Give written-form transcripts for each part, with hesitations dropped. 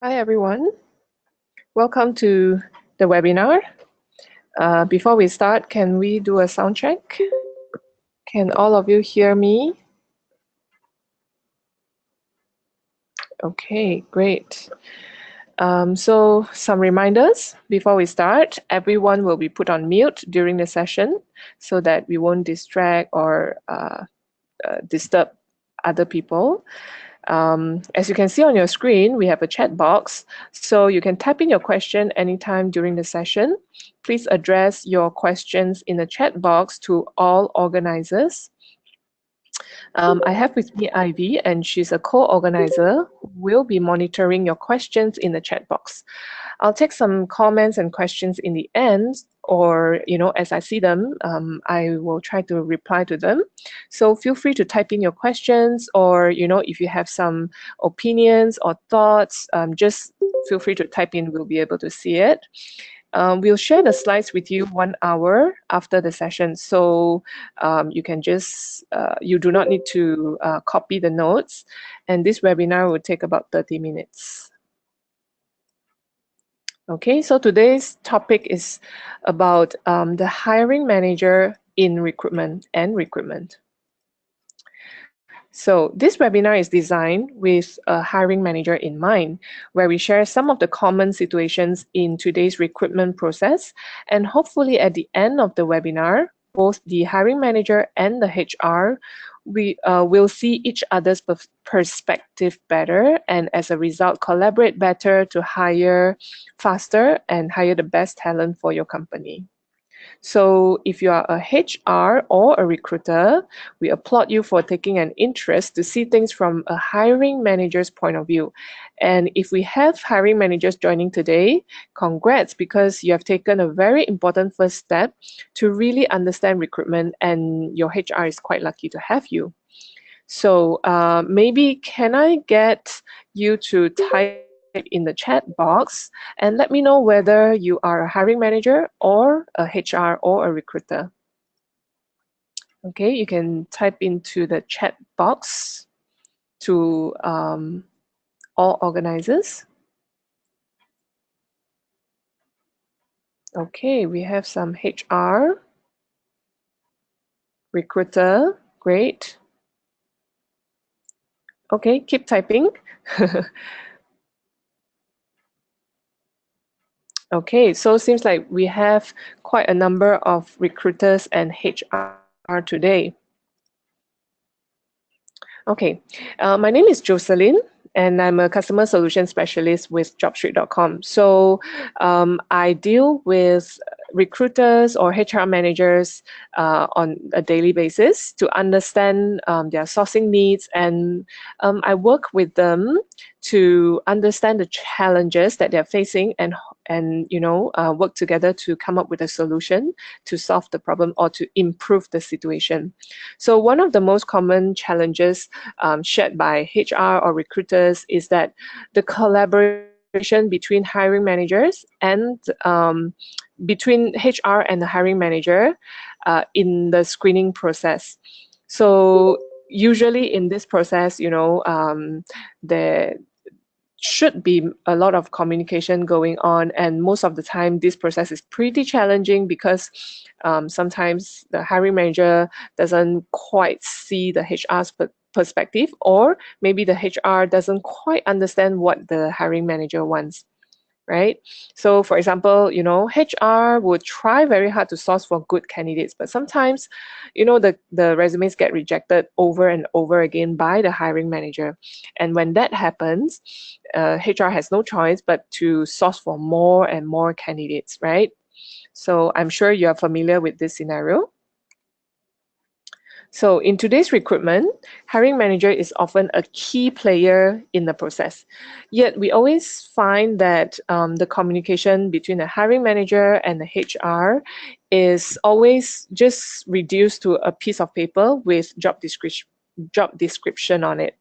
Hi, everyone. Welcome to the webinar. Before we start, can we do a sound check? Can all of you hear me? Okay, great. So some reminders before we start. Everyone will be put on mute during the session so that we won't distract or disturb other people. As you can see on your screen, we have a chat box, so you can type in your question anytime during the session. Please address your questions in the chat box to all organizers. I have with me Ivy, and she's a co-organizer who will be monitoring your questions in the chat box. I'll take some comments and questions in the end, or as I see them, I will try to reply to them. So feel free to type in your questions, or if you have some opinions or thoughts, just feel free to type in. We'll be able to see it. We'll share the slides with you 1 hour after the session, so you can just you do not need to copy the notes, and this webinar will take about 30 minutes. Okay, so today's topic is about the hiring manager in recruitment and recruitment. So this webinar is designed with a hiring manager in mind, where we share some of the common situations in today's recruitment process. And hopefully at the end of the webinar, both the hiring manager and the HR, we will see each other's perspective better, and as a result, collaborate better to hire faster and hire the best talent for your company. So if you are a HR or a recruiter, we applaud you for taking an interest to see things from a hiring manager's point of view. And if we have hiring managers joining today, congrats, because you have taken a very important first step to really understand recruitment, and your HR is quite lucky to have you. So maybe can I get you to type in the chat box and let me know whether you are a hiring manager or a HR or a recruiter. Okay, you can type into the chat box to all organizers. Okay, we have some HR, recruiter, great. Okay, keep typing. Okay, so it seems like we have quite a number of recruiters and HR today. Okay, my name is Jocelyn, and I'm a customer solution specialist with jobstreet.com. So I deal with recruiters or HR managers on a daily basis to understand their sourcing needs, and I work with them to understand the challenges that they're facing, and work together to come up with a solution to solve the problem or to improve the situation. So one of the most common challenges shared by HR or recruiters is that the collaboration between hiring managers and between HR and the hiring manager in the screening process. So usually in this process, there should be a lot of communication going on, and most of the time this process is pretty challenging because sometimes the hiring manager doesn't quite see the HR's perspective, or maybe the HR doesn't quite understand what the hiring manager wants, right? So for example, HR would try very hard to source for good candidates, but sometimes, the resumes get rejected over and over again by the hiring manager. And when that happens, HR has no choice but to source for more and more candidates, right? So I'm sure you are familiar with this scenario. So in today's recruitment, hiring manager is often a key player in the process. Yet we always find that the communication between the hiring manager and the HR is always just reduced to a piece of paper with job description on it.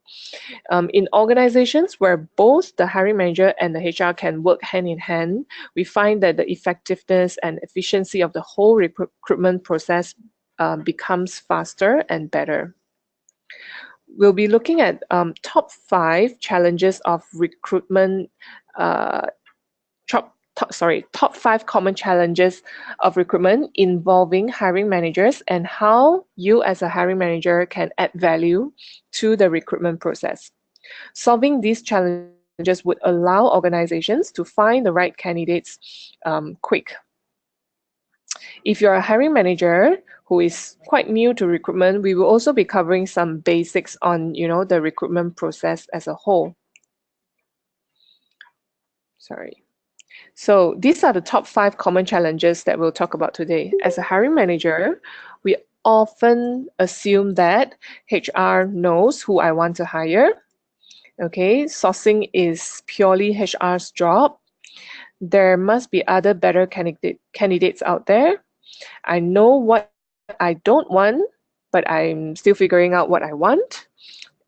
In organizations where both the hiring manager and the HR can work hand in hand, we find that the effectiveness and efficiency of the whole recruitment process becomes faster and better. we'll be looking at top 5 challenges of recruitment, top 5 common challenges of recruitment involving hiring managers and how you as a hiring manager can add value to the recruitment process. Solving these challenges would allow organizations to find the right candidates quick. If you're a hiring manager who is quite new to recruitment, we will also be covering some basics on, the recruitment process as a whole. Sorry. So these are the top 5 common challenges that we'll talk about today. As a hiring manager, we often assume that HR knows who I want to hire. Okay, sourcing is purely HR's job. There must be other better candidates out there. I know what I don't want, but I'm still figuring out what I want.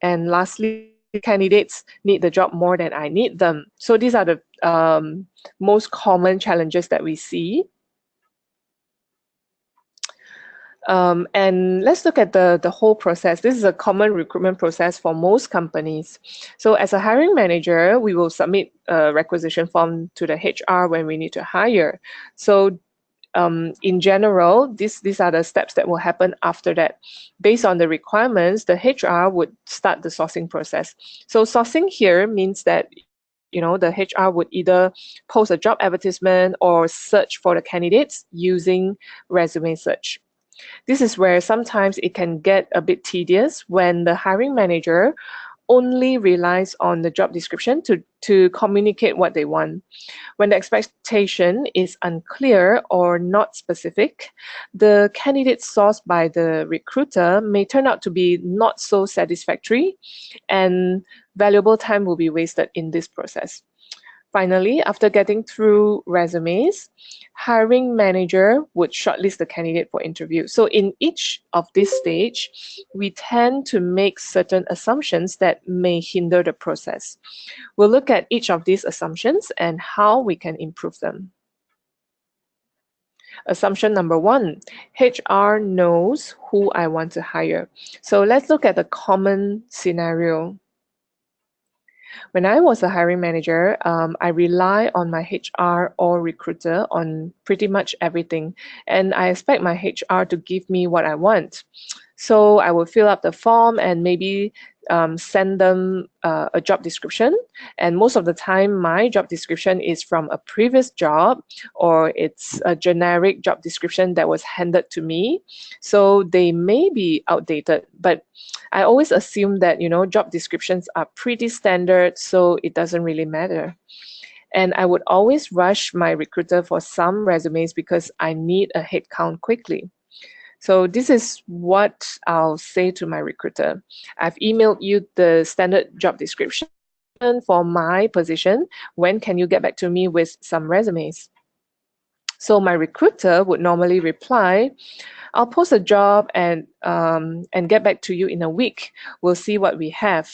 And lastly, candidates need the job more than I need them. So these are the most common challenges that we see. And let's look at the whole process. This is a common recruitment process for most companies. So as a hiring manager, we will submit a requisition form to the HR when we need to hire. So in general, these are the steps that will happen after that. Based on the requirements, the HR would start the sourcing process. So sourcing here means that the HR would either post a job advertisement or search for the candidates using resume search. This is where sometimes it can get a bit tedious when the hiring manager only relies on the job description to communicate what they want. When the expectation is unclear or not specific, the candidate sourced by the recruiter may turn out to be not so satisfactory, and valuable time will be wasted in this process. Finally, after getting through resumes, hiring manager would shortlist the candidate for interview. So in each of this stage, we tend to make certain assumptions that may hinder the process. We'll look at each of these assumptions and how we can improve them. Assumption number 1, HR knows who I want to hire. So let's look at the common scenario. When I was a hiring manager, I rely on my HR or recruiter on pretty much everything, and I expect my HR to give me what I want. So I will fill up the form and maybe send them a job description. And most of the time, my job description is from a previous job, or it's a generic job description that was handed to me. So they may be outdated, but I always assume that, job descriptions are pretty standard, so it doesn't really matter. And I would always rush my recruiter for some resumes because I need a head count quickly. So this is what I'll say to my recruiter. I've emailed you the standard job description for my position. When can you get back to me with some resumes? So my recruiter would normally reply, I'll post a job and get back to you in a week. We'll see what we have.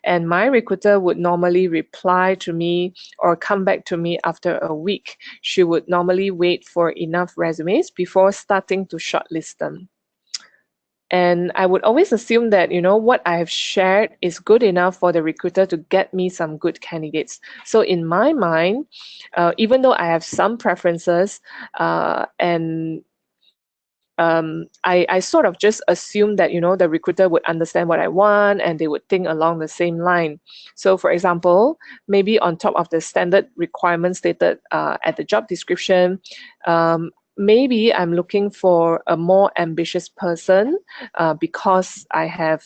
And my recruiter would normally reply to me or come back to me after a week. She would normally wait for enough resumes before starting to shortlist them. And I would always assume that, what I have shared is good enough for the recruiter to get me some good candidates. So in my mind, even though I have some preferences and I sort of just assume that, the recruiter would understand what I want and they would think along the same line. So for example, maybe on top of the standard requirements stated at the job description, maybe I'm looking for a more ambitious person because I have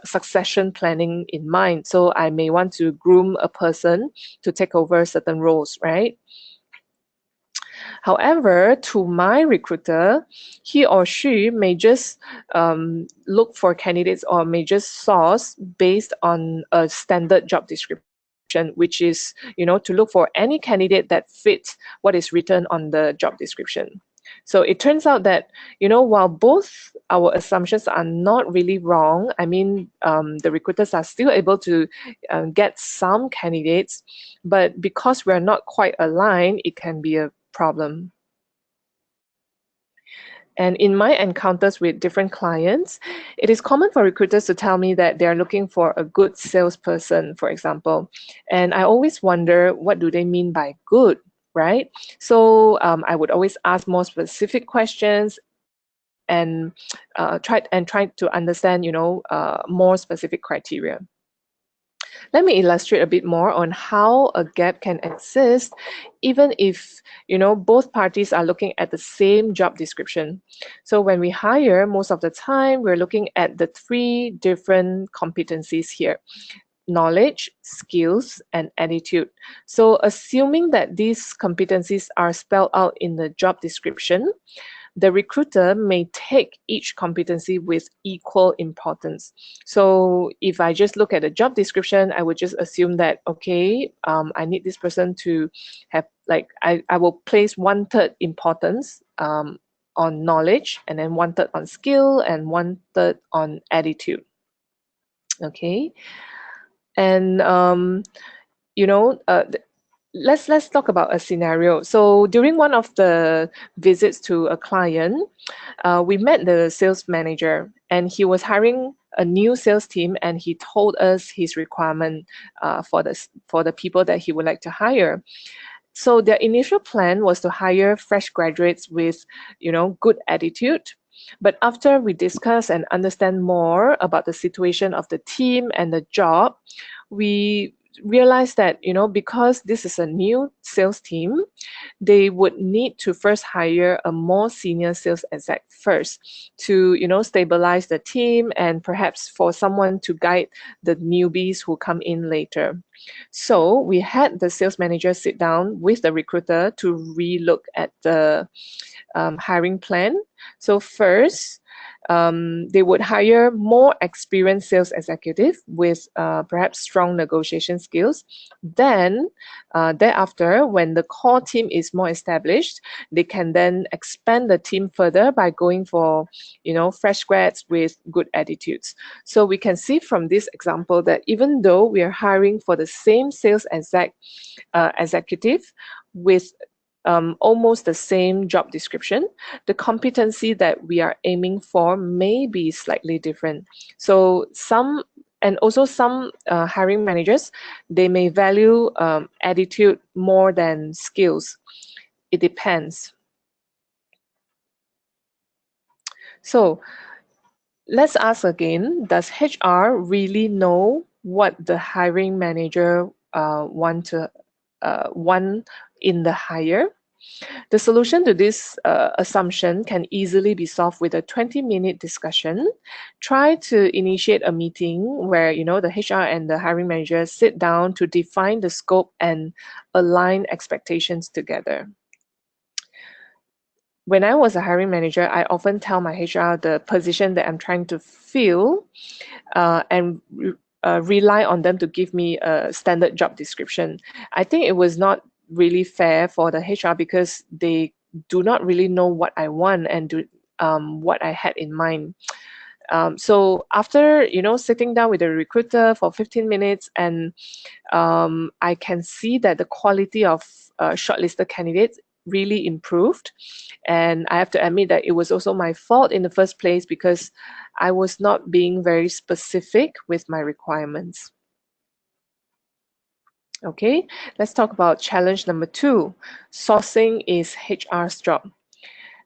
succession planning in mind. So I may want to groom a person to take over certain roles, right? However, to my recruiter, he or she may just look for candidates or may just source based on a standard job description, which is, to look for any candidate that fits what is written on the job description. So it turns out that, while both our assumptions are not really wrong, I mean, the recruiters are still able to get some candidates, but because we're not quite aligned, it can be a problem. And in my encounters with different clients, it is common for recruiters to tell me that they are looking for a good salesperson, for example. And I always wonder, what do they mean by good, right? So I would always ask more specific questions and try to understand, more specific criteria. Let me illustrate a bit more on how a gap can exist even if both parties are looking at the same job description. So when we hire, most of the time we're looking at the three different competencies here: knowledge, skills, and attitude. So assuming that these competencies are spelled out in the job description, the recruiter may take each competency with equal importance. So if I just look at the job description, I would just assume that, okay, I need this person to have, like, I will place 1/3 importance on knowledge, and then 1/3 on skill, and 1/3 on attitude. Okay. And you know, uh, let's talk about a scenario. So during one of the visits to a client, we met the sales manager, and he was hiring a new sales team, and he told us his requirement for the people that he would like to hire. So their initial plan was to hire fresh graduates with, good attitude. But after we discuss and understand more about the situation of the team and the job, we realized that, because this is a new sales team, they would need to first hire a more senior sales exec first to, stabilize the team, and perhaps for someone to guide the newbies who come in later. So we had the sales manager sit down with the recruiter to relook at the hiring plan. So first, they would hire more experienced sales executive with perhaps strong negotiation skills. Then, thereafter, when the core team is more established, they can then expand the team further by going for, fresh grads with good attitudes. So we can see from this example that even though we are hiring for the same sales executive with almost the same job description, the competency that we are aiming for may be slightly different. So some hiring managers, they may value attitude more than skills. It depends. So let's ask again, does HR really know what the hiring manager want in the hire? The solution to this assumption can easily be solved with a 20-minute discussion. Try to initiate a meeting where the HR and the hiring manager sit down to define the scope and align expectations together. When I was a hiring manager, I often tell my HR the position that I'm trying to fill, and rely on them to give me a standard job description. I think it was not really fair for the HR because they do not really know what I want and what I had in mind. So after sitting down with the recruiter for 15 minutes, and I can see that the quality of shortlisted candidates really improved. And I have to admit that it was also my fault in the first place because I was not being very specific with my requirements. Okay, let's talk about challenge number 2. Sourcing is HR's job.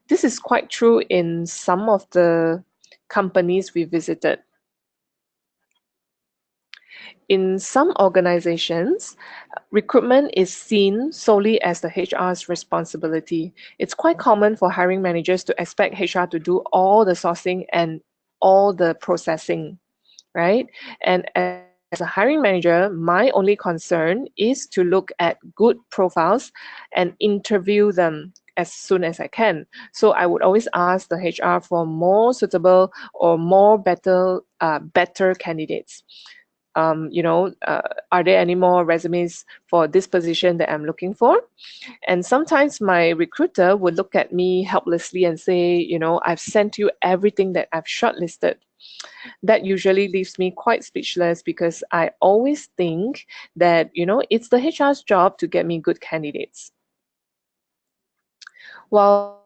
This is quite true in some of the companies we visited. In some organizations, recruitment is seen solely as the HR's responsibility. It's quite common for hiring managers to expect HR to do all the sourcing and all the processing, right? And as a hiring manager, my only concern is to look at good profiles and interview them as soon as I can. So I would always ask the HR for more suitable or more better candidates. Are there any more resumes for this position that I'm looking for? And sometimes my recruiter would look at me helplessly and say, I've sent you everything that I've shortlisted. That usually leaves me quite speechless because I always think that, it's the HR's job to get me good candidates. While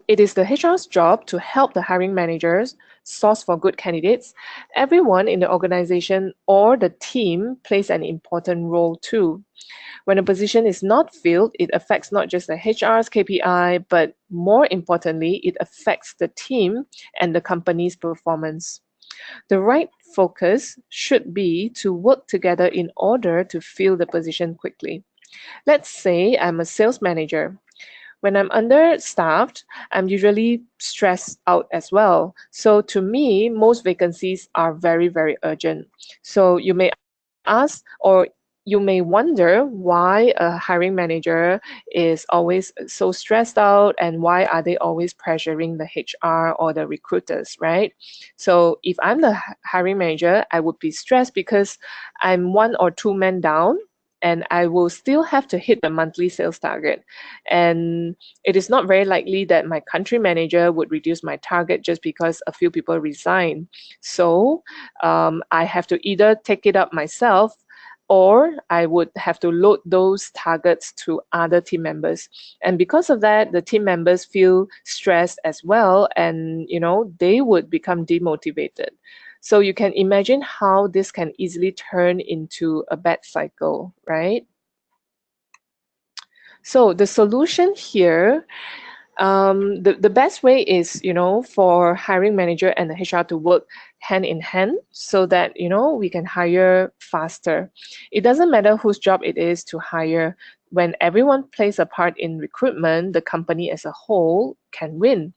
it is the HR's job to help the hiring managers source for good candidates. Everyone in the organization or the team plays an important role too. When a position is not filled, it affects not just the HR's KPI, but more importantly, it affects the team and the company's performance. The right focus should be to work together in order to fill the position quickly. Let's say I'm a sales manager. When I'm understaffed, I'm usually stressed out as well. So to me, most vacancies are very, very urgent. So you may ask, or you may wonder why a hiring manager is always so stressed out and why are they always pressuring the HR or the recruiters, right? So if I'm the hiring manager, I would be stressed because I'm one or two men down and I will still have to hit the monthly sales target. And it is not very likely that my country manager would reduce my target just because a few people resign. So I have to either take it up myself or I would have to load those targets to other team members. And because of that, the team members feel stressed as well, and they would become demotivated. So you can imagine how this can easily turn into a bad cycle, right? So the solution here, the best way is, for hiring manager and the HR to work hand in hand so that, we can hire faster. It doesn't matter whose job it is to hire. When everyone plays a part in recruitment, the company as a whole can win.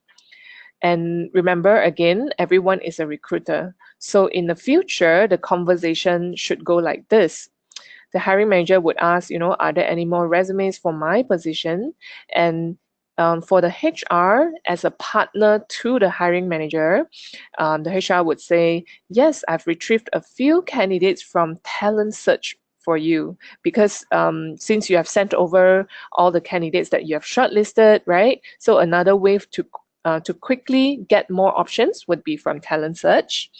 And remember, again, everyone is a recruiter. So in the future, the conversation should go like this. The hiring manager would ask, are there any more resumes for my position? And for the HR, as a partner to the hiring manager, the HR would say, yes, I've retrieved a few candidates from talent search for you because since you have sent over all the candidates that you have shortlisted, right? So another way to quickly get more options would be from talent search.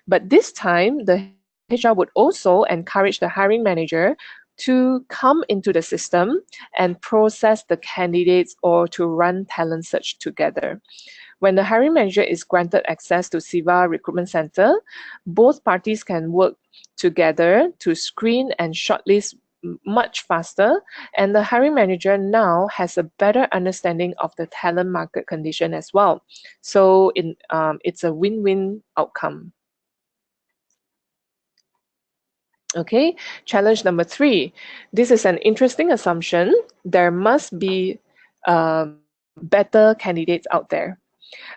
But this time, the HR would also encourage the hiring manager to come into the system and process the candidates or to run talent search together. When the hiring manager is granted access to Siva Recruitment Center, both parties can work together to screen and shortlist much faster, and the hiring manager now has a better understanding of the talent market condition as well. So it's a win-win outcome. Okay, challenge number 3. This is an interesting assumption. There must be better candidates out there.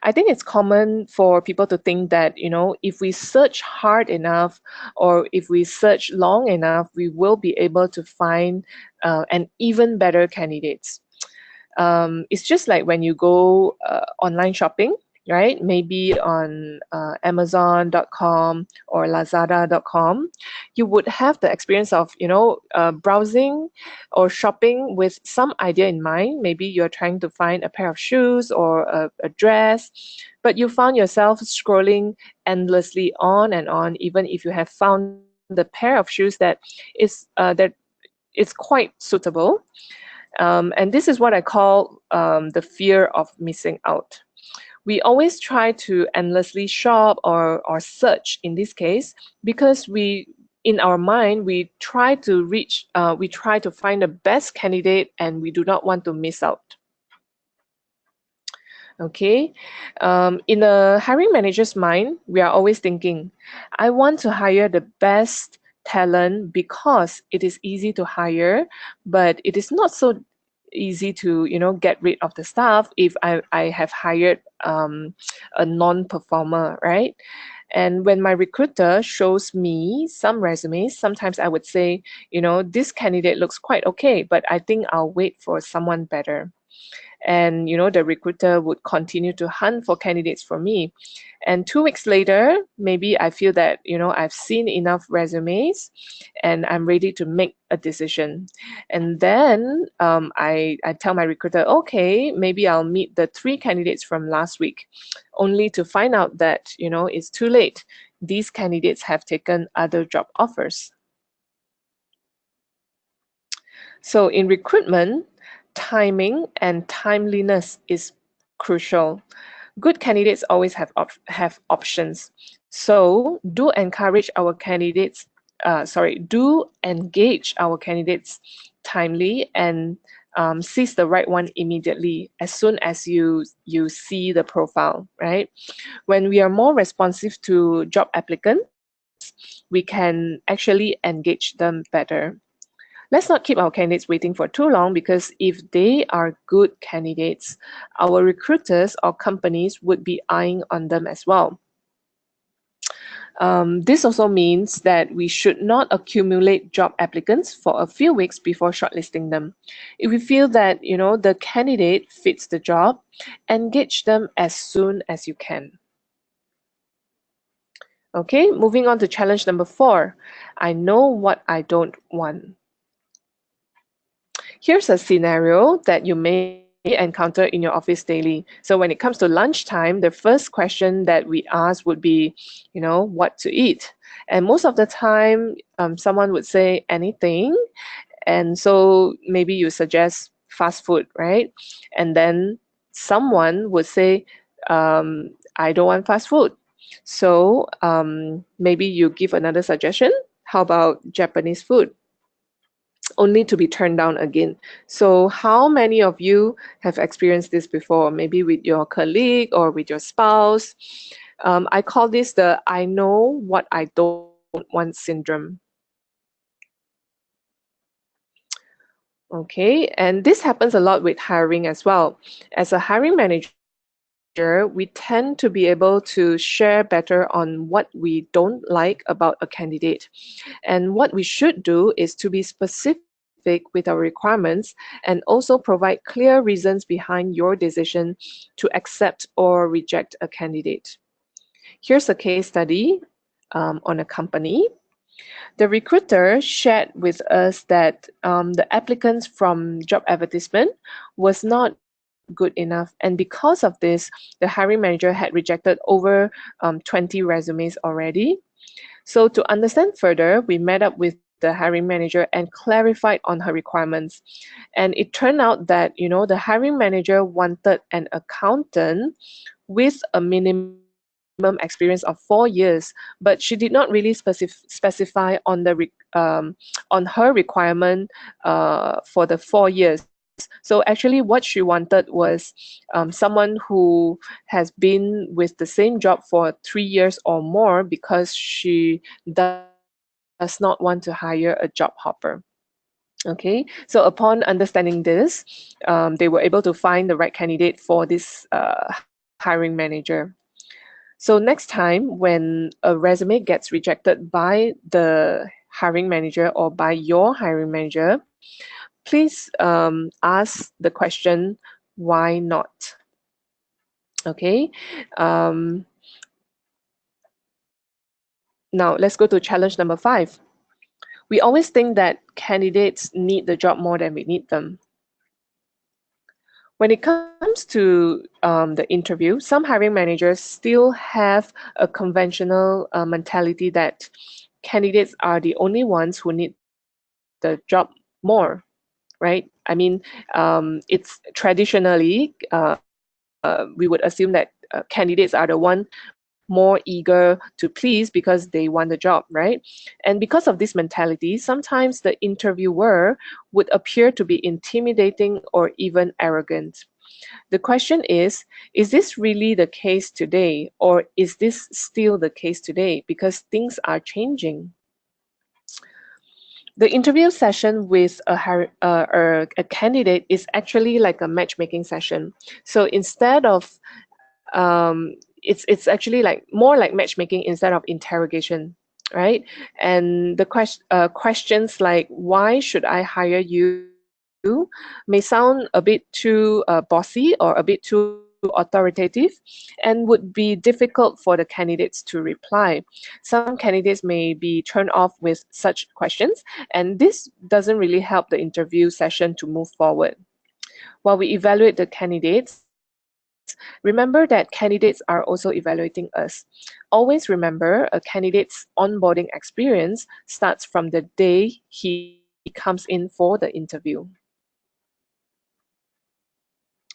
I think it's common for people to think that, if we search hard enough or if we search long enough, we will be able to find an even better candidates. It's just like when you go online shopping, right? Maybe on Amazon.com or Lazada.com, you would have the experience of, browsing or shopping with some idea in mind. Maybe you're trying to find a pair of shoes or a dress, but you found yourself scrolling endlessly on and on, even if you have found the pair of shoes that is quite suitable. And this is what I call the fear of missing out. We always try to endlessly shop or search in this case because in our mind, we try to find the best candidate and we do not want to miss out. Okay. In a hiring manager's mind, we are always thinking, I want to hire the best talent because it is easy to hire, but it is not so easy to get rid of the staff if I have hired a non-performer, right? And when my recruiter shows me some resumes, sometimes I would say, this candidate looks quite okay, but I think I'll wait for someone better. And the recruiter would continue to hunt for candidates for me. And 2 weeks later, maybe I feel that I've seen enough resumes and I'm ready to make a decision. And then I tell my recruiter, okay, maybe I'll meet the 3 candidates from last week, only to find out that it's too late. These candidates have taken other job offers. So in recruitment, timing and timeliness is crucial. Good candidates always have options. So do encourage our candidates, do engage our candidates timely and seize the right one immediately as soon as you see the profile, right? When we are more responsive to job applicants, we can actually engage them better. Let's not keep our candidates waiting for too long, because if they are good candidates, our recruiters or companies would be eyeing on them as well. This also means that we should not accumulate job applicants for a few weeks before shortlisting them. If we feel that the candidate fits the job, engage them as soon as you can. Okay, moving on to challenge number 4. I know what I don't want. Here's a scenario that you may encounter in your office daily. So when it comes to lunchtime, the first question that we ask would be, what to eat. And most of the time, someone would say anything. And so maybe you suggest fast food, right? And then someone would say, I don't want fast food. So maybe you give another suggestion. How about Japanese food? Only to be turned down again. So how many of you have experienced this before? Maybe with your colleague or with your spouse. I call this the I know what I don't want syndrome. Okay, and this happens a lot with hiring as well. As a hiring manager, we tend to be able to share better on what we don't like about a candidate. And what we should do is to be specific with our requirements and also provide clear reasons behind your decision to accept or reject a candidate. Here's a case study on a company. The recruiter shared with us that the applicants from job advertisement was not good enough, and because of this, the hiring manager had rejected over 20 resumes already. So to understand further, we met up with the hiring manager and clarified on her requirements. And it turned out that, the hiring manager wanted an accountant with a minimum experience of 4 years, but she did not really specify on on her requirement for the 4 years. So actually what she wanted was someone who has been with the same job for 3 years or more, because she does not want to hire a job hopper. Okay, so upon understanding this, they were able to find the right candidate for this hiring manager. So next time when a resume gets rejected by the hiring manager or by your hiring manager, please ask the question, why not? Okay. Now let's go to challenge number 5. We always think that candidates need the job more than we need them. When it comes to the interview, some hiring managers still have a conventional mentality that candidates are the only ones who need the job more, right? I mean, it's traditionally, we would assume that candidates are the one more eager to please because they want the job, right? And because of this mentality, sometimes the interviewer would appear to be intimidating or even arrogant. The question is this really the case today, or is this still the case today? Because things are changing. The interview session with a candidate is actually like a matchmaking session. So instead of it's actually like more like matchmaking instead of interrogation, right? And the questions like why should I hire you may sound a bit too bossy or a bit too authoritative and would be difficult for the candidates to reply. Some candidates may be turned off with such questions, and this doesn't really help the interview session to move forward. While we evaluate the candidates, remember that candidates are also evaluating us. Always remember a candidate's onboarding experience starts from the day he comes in for the interview.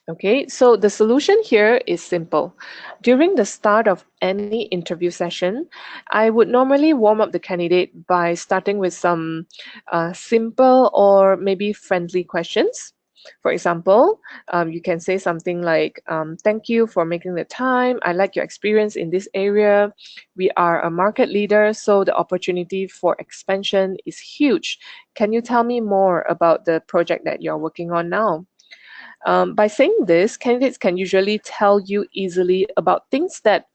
Okay, so the solution here is simple. During the start of any interview session, I would normally warm up the candidate by starting with some simple or maybe friendly questions. For example, you can say something like, thank you for making the time. I like your experience in this area. We are a market leader, so the opportunity for expansion is huge. Can you tell me more about the project that you're working on now? By saying this, candidates can usually tell you easily about things that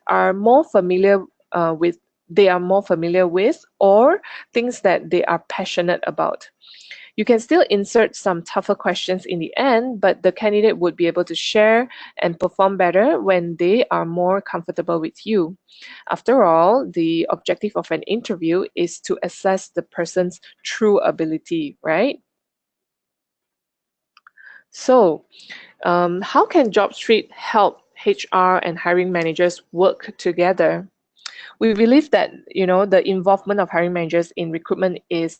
are more familiar with, they are more familiar with, or things that they are passionate about. You can still insert some tougher questions in the end, but the candidate would be able to share and perform better when they are more comfortable with you. After all, the objective of an interview is to assess the person's true ability, right? So, how can JobStreet help HR and hiring managers work together? We believe that the involvement of hiring managers in recruitment is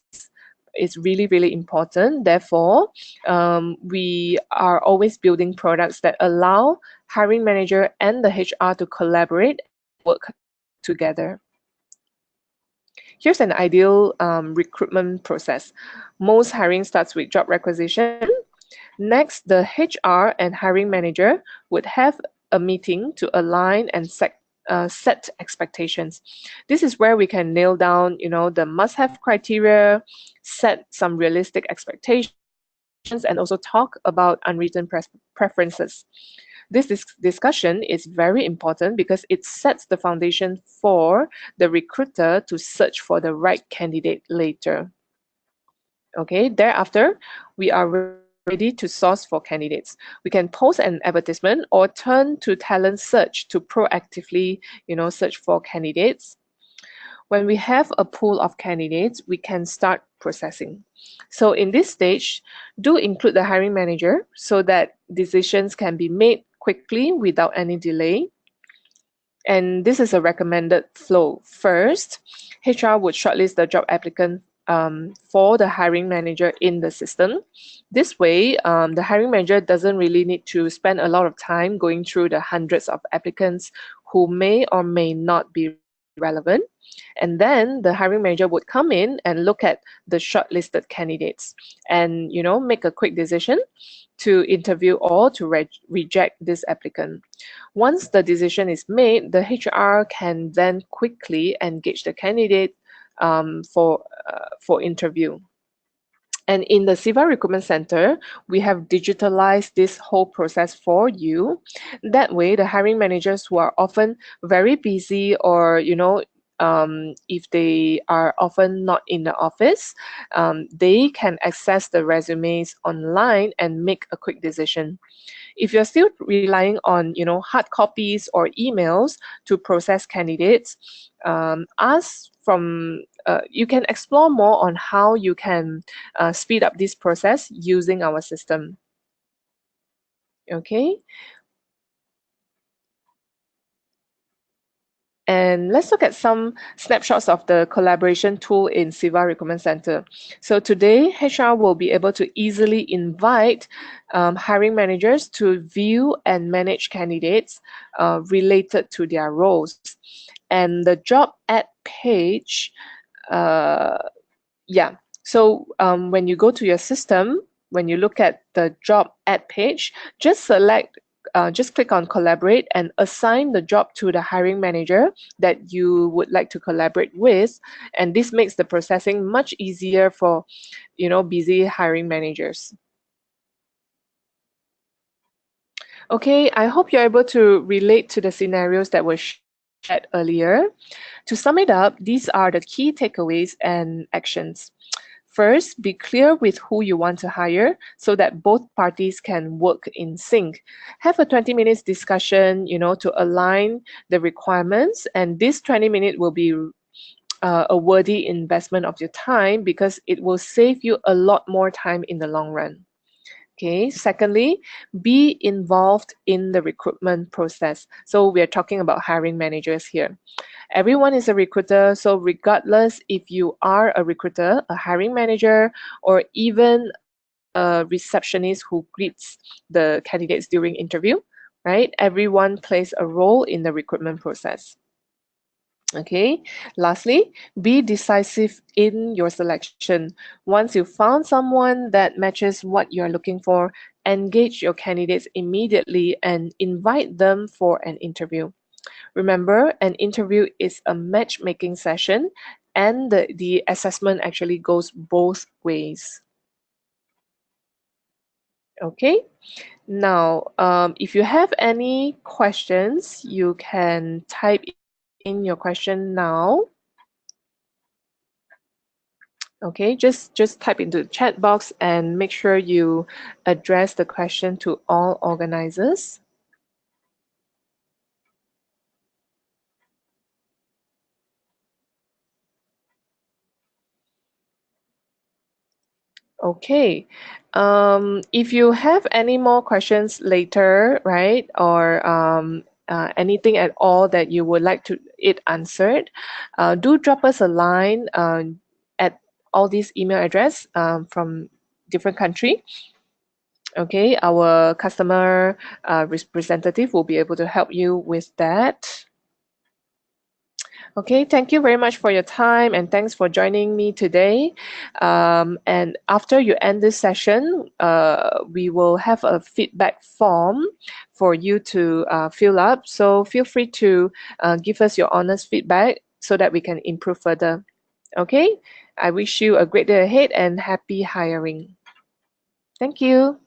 really really important. Therefore, we are always building products that allow hiring manager and the HR to collaborate and work together. Here's an ideal recruitment process. Most hiring starts with job requisition. Next, the HR and hiring manager would have a meeting to align and set expectations. This is where we can nail down, the must-have criteria, set some realistic expectations, and also talk about unwritten preferences. This discussion is very important because it sets the foundation for the recruiter to search for the right candidate later. Okay, thereafter, we are ready to source for candidates. We can post an advertisement or turn to talent search to proactively, search for candidates. When we have a pool of candidates, we can start processing. So in this stage, do include the hiring manager so that decisions can be made quickly without any delay. And this is a recommended flow. First, HR would shortlist the job applicant for the hiring manager in the system. This way, the hiring manager doesn't really need to spend a lot of time going through the hundreds of applicants who may or may not be relevant. And then the hiring manager would come in and look at the shortlisted candidates and make a quick decision to interview or to reject this applicant. Once the decision is made, the HR can then quickly engage the candidate for interview. And in the Siva Recruitment Center, we have digitalized this whole process for you. That way, the hiring managers who are often very busy or, if they are often not in the office, they can access the resumes online and make a quick decision. If you're still relying on, hard copies or emails to process candidates, you can explore more on how you can speed up this process using our system. Okay. And let's look at some snapshots of the collaboration tool in Siva Recruitment Center. So today, HR will be able to easily invite hiring managers to view and manage candidates related to their roles. And the job ad page, so when you go to your system, when you look at the job ad page, just click on collaborate and assign the job to the hiring manager that you would like to collaborate with. And this makes the processing much easier for, busy hiring managers. Okay, I hope you're able to relate to the scenarios that were shared earlier. To sum it up, these are the key takeaways and actions. First, be clear with who you want to hire so that both parties can work in sync. Have a 20 minutes discussion, to align the requirements, and this 20-minute will be a worthy investment of your time because it will save you a lot more time in the long run. Okay. Secondly, be involved in the recruitment process. So we are talking about hiring managers here. Everyone is a recruiter, so regardless if you are a recruiter, a hiring manager, or even a receptionist who greets the candidates during interview, right? Everyone plays a role in the recruitment process. Okay, lastly, be decisive in your selection. Once you found someone that matches what you're looking for, engage your candidates immediately and invite them for an interview. Remember, an interview is a matchmaking session and the assessment actually goes both ways. Okay, now if you have any questions, you can type in your question now. Okay, just type into the chat box and make sure you address the question to all organizers. Okay, if you have any more questions later, right, or anything at all that you would like to it answered, do drop us a line at all these email address from different country. Okay, our customer representative will be able to help you with that. Okay, thank you very much for your time and thanks for joining me today. And after you end this session, we will have a feedback form for you to fill up. So feel free to give us your honest feedback so that we can improve further. Okay, I wish you a great day ahead and happy hiring. Thank you.